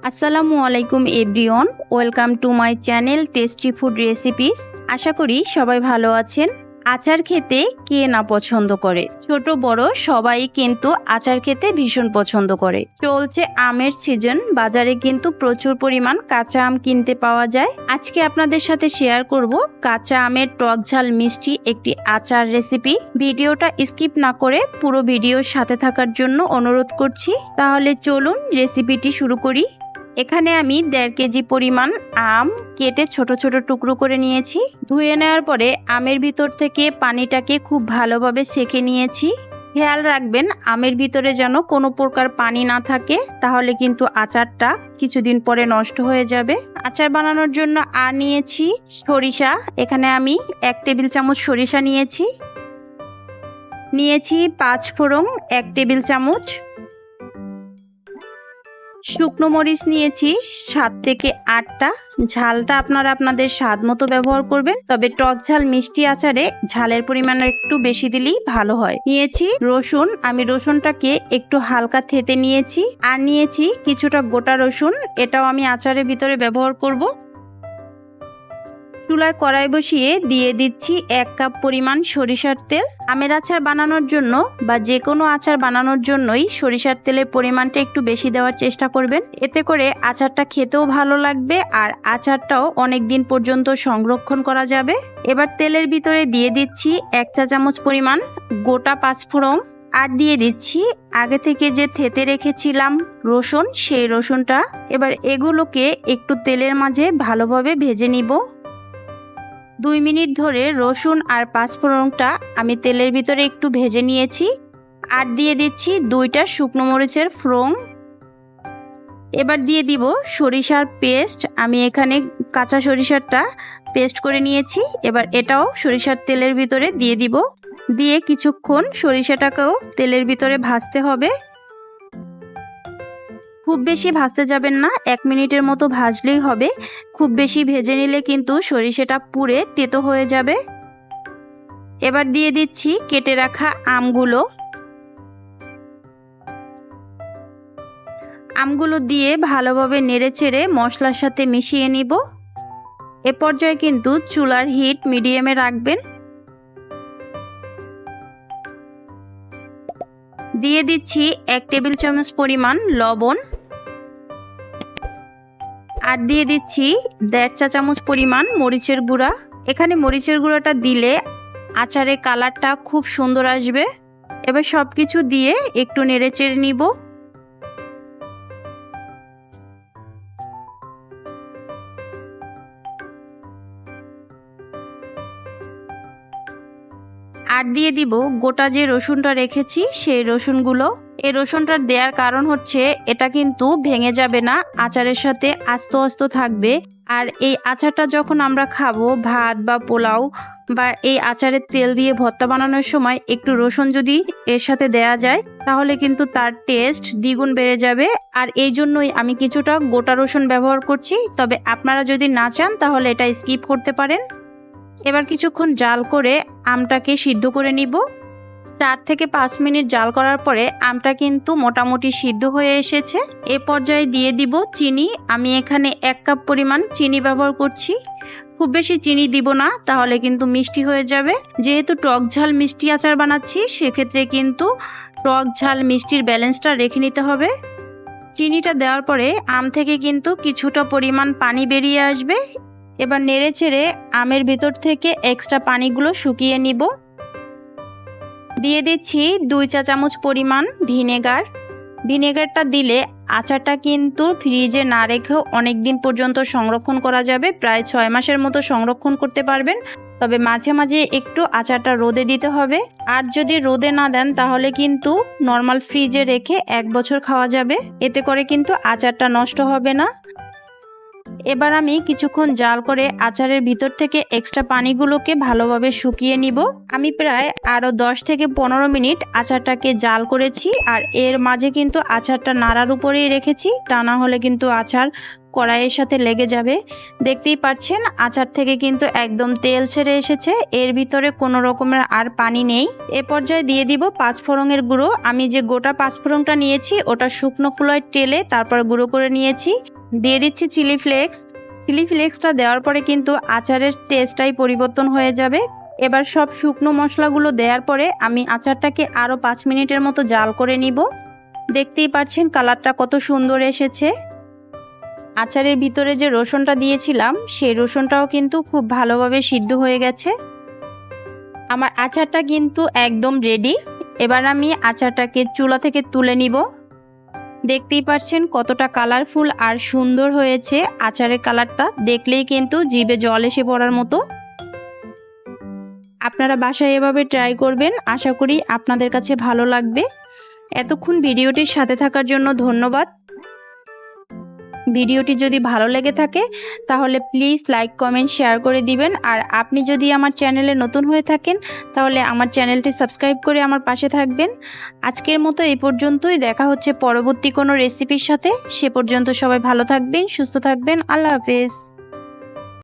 আসসালামু আলাইকুম everyone, welcome to my channel tasty food recipes. আশা করি সবাই ভালো আছেন। আচার খেতে কে না পছন্দ করে? ছোট বড় সবাই কিন্তু আচার খেতে ভীষণ পছন্দ করে। চলছে আমের সিজন, বাজারে কিন্তু প্রচুর পরিমাণ কাঁচা আম কিনতে পাওয়া যায়। আজকে আপনাদের সাথে শেয়ার করব কাঁচা আমের টক ঝাল মিষ্টি একটি আচার রেসিপি। ভিডিওটা স্কিপ না করে পুরো ভিডিওর সাথে থাকার জন্য অনুরোধ করছি। তাহলে চলুন রেসিপিটি শুরু করি। এখানে আমি 1.5 কেজি পরিমাণ আম কেটে ছোট ছোট টুকরো করে নিয়েছি। ধুয়ে নেওয়ার পরে আমের ভিতর থেকে পানিটাকে খুব ভালোভাবে সেকে নিয়েছি। খেয়াল রাখবেন আমের ভিতরে যেন কোনো প্রকার পানি না থাকে, তাহলে কিন্তু আচারটা কিছুদিন পরে নষ্ট হয়ে যাবে। আচার বানানোর জন্য আর নিয়েছি সরিষা। এখানে আমি 1 টেবিল চামচ সরিষা নিয়েছি। 5 ফোড়ন 1 টেবিল চামচ। শুকনো মরিচ নিয়েছি 7 থেকে 8টা। ঝালটা আপনারা আপনাদের স্বাদ মতো ব্যবহার করবেন, তবে টক ঝাল মিষ্টি আচারে ঝালের পরিমাণ একটু বেশি দিলেই ভালো হয়। নিয়েছি রসুন, আমি রসুনটাকে একটু হালকা থেতে নিয়েছি। আর নিয়েছি কিছুটা গোটা রসুন, এটাও আমি আচারের ভিতরে ব্যবহার করব। চুলায় কড়াই বসিয়ে দিয়ে দিচ্ছি 1 কাপ পরিমাণ সরিষার তেল। আমের আচার বানানোর জন্য বা যে কোনো আচার বানানোর জন্যই সরিষার তেলের পরিমাণটা একটু বেশি দেওয়ার চেষ্টা করবেন। এতে করে আচারটা খেতেও ভালো লাগবে আর আচারটাও অনেক দিন পর্যন্ত সংরক্ষণ করা যাবে। এবার তেলের ভিতরে দিয়ে দিচ্ছি 1 চা চামচ পরিমাণ গোটা 5 ফোড়ন। আর দিয়ে দিচ্ছি আগে থেকে যে থেতে রেখেছিলাম রসুন, সেই রসুনটা। এবার এগুলোকে একটু তেলের মাঝে ভালোভাবে ভেজে নিব। 2 মিনিট ধরে রসুন আর 5 ফোড়নটা আমি তেলের ভিতরে একটু ভেজে নিয়েছি। আর দিয়ে দিচ্ছি 2টা শুকনো মরিচের ফোড়ন। এবার দিয়ে দিব সরিষার পেস্ট। আমি এখানে কাঁচা সরিষাটা পেস্ট করে নিয়েছি। এবার এটাও সরিষার তেলের ভিতরে দিয়ে দিব। দিয়ে কিছুক্ষণ সরিষাটাকেও তেলের ভিতরে ভাজতে হবে। খুব বেশি ভাজতে যাবেন না, 1 মিনিটের মতো ভাজলেই হবে। খুব বেশি ভেজে নিলে কিন্তু সরিষাটা পুড়ে তেতো হয়ে যাবে। এবার দিয়ে দিচ্ছি কেটে রাখা আমগুলো। আমগুলো দিয়ে ভালোভাবে নেড়েচেড়ে মশলার সাথে মিশিয়ে নিব। এ পর্যায়ে কিন্তু চুলার হিট মিডিয়ামে রাখবেন। দিয়ে দিচ্ছি 1 টেবিল চামচ পরিমাণ লবণ। আর দিয়ে দিচ্ছি 1.5 চা চামচ পরিমাণ মরিচের গুঁড়া। এখানে মরিচের গুঁড়াটা দিলে আচারের কালারটা খুব সুন্দর আসবে। এবার সবকিছু দিয়ে একটু নেড়েচেড়ে নিব। আর দিয়ে দিব গোটা যে রসুনটা রেখেছি সেই রসুনগুলো। এই রসুনটা দেওয়ার কারণ হচ্ছে এটা কিন্তু ভেঙে যাবে না, আচারের সাথে আস্ত আস্ত থাকবে। আর এই আচারটা যখন আমরা খাবো ভাত বা পোলাও বা এই আচারের তেল দিয়ে ভর্তা বানানোর সময় একটু রসুন যদি এর সাথে দেয়া যায়, তাহলে কিন্তু তার টেস্ট দ্বিগুণ বেড়ে যাবে। আর এই জন্যই আমি কিছুটা গোটা রসুন ব্যবহার করছি, তবে আপনারা যদি না চান তাহলে এটা স্কিপ করতে পারেন। এবার কিছুক্ষণ জাল করে আমটাকে সিদ্ধ করে নিব। 4 থেকে 5 মিনিট জাল করার পরে আমটা কিন্তু মোটামুটি সিদ্ধ হয়ে এসেছে। এ পর্যায়ে দিয়ে দিব চিনি। আমি এখানে 1 কাপ পরিমাণ চিনি ব্যবহার করছি। খুব বেশি চিনি দিব না, তাহলে কিন্তু মিষ্টি হয়ে যাবে। যেহেতু টক ঝাল মিষ্টি আচার বানাচ্ছি, সেক্ষেত্রে কিন্তু টক ঝাল মিষ্টির ব্যালেন্সটা রেখে নিতে হবে। চিনিটা দেওয়ার পরে আম থেকে কিন্তু কিছুটা পরিমাণ পানি বেরিয়ে আসবে। এবার নেড়েচেড়ে আমের ভেতর থেকে এক্সট্রা পানিগুলো শুকিয়ে নিব। দিয়ে দিচ্ছি 2 চা চামচ পরিমাণ ভিনেগার। ভিনেগারটা দিলে আচারটা কিন্তু ফ্রিজে না রেখেও অনেক দিন পর্যন্ত সংরক্ষণ করা যাবে, প্রায় 6 মাসের মতো সংরক্ষণ করতে পারবেন। তবে মাঝে মাঝে একটু আচারটা রোদে দিতে হবে। আর যদি রোদে না দেন তাহলে কিন্তু নর্মাল ফ্রিজে রেখে 1 বছর খাওয়া যাবে। এতে করে কিন্তু আচারটা নষ্ট হবে না। এবার আমি কিছুক্ষণ জাল করে আচারের ভিতর থেকে এক্সট্রা পানিগুলোকে ভালোভাবে শুকিয়ে নিব। আমি প্রায় আরও 10 থেকে 15 মিনিট আচারটাকে জাল করেছি। আর এর মাঝে কিন্তু আচারটা নাড়ার উপরেই রেখেছি, তা না হলে কিন্তু আচার কড়াইয়ের সাথে লেগে যাবে। দেখতেই পাচ্ছেন আচার থেকে কিন্তু একদম তেল ছেড়ে এসেছে, এর ভিতরে কোনো রকমের আর পানি নেই। এ পর্যায়ে দিয়ে দিব 5 ফোড়নের গুঁড়ো। আমি যে গোটা 5 ফোড়নটা নিয়েছি ওটা শুকনো খোলায় টেলে তারপর গুঁড়ো করে নিয়েছি। দিয়ে দিচ্ছি চিলি ফ্লেক্স। চিলি ফ্লেক্সটা দেওয়ার পরে কিন্তু আচারের টেস্টটাই পরিবর্তন হয়ে যাবে। এবার সব শুকনো মশলাগুলো দেওয়ার পরে আমি আচারটাকে আরও 5 মিনিটের মতো জাল করে নিব। দেখতেই পাচ্ছেন কালারটা কত সুন্দর এসেছে। আচারের ভিতরে যে রসুনটা দিয়েছিলাম সেই রসুনটাও কিন্তু খুব ভালোভাবে সিদ্ধ হয়ে গেছে। আমার আচারটা কিন্তু একদম রেডি। এবার আমি আচারটাকে চুলা থেকে তুলে নিব। দেখতেই পাচ্ছেন কতটা কালারফুল আর সুন্দর হয়েছে। আচারের কালারটা দেখলেই কিন্তু জিভে জল এসে পড়ার মতো। আপনারা বাসায় এভাবে ট্রাই করবেন, আশা করি আপনাদের কাছে ভালো লাগবে। এতক্ষণ ভিডিওটির সাথে থাকার জন্য ধন্যবাদ। ভিডিওটি যদি ভালো লেগে থাকে তাহলে প্লিজ লাইক কমেন্ট শেয়ার করে দিবেন। আর আপনি যদি আমার চ্যানেলে নতুন হয়ে থাকেন তাহলে আমার চ্যানেলটি সাবস্ক্রাইব করে আমার পাশে থাকবেন। আজকের মতো এই পর্যন্তই, দেখা হচ্ছে পরবর্তী কোনো রেসিপির সাথে। সে পর্যন্ত সবাই ভালো থাকবেন, সুস্থ থাকবেন। আল্লাহ হাফেজ।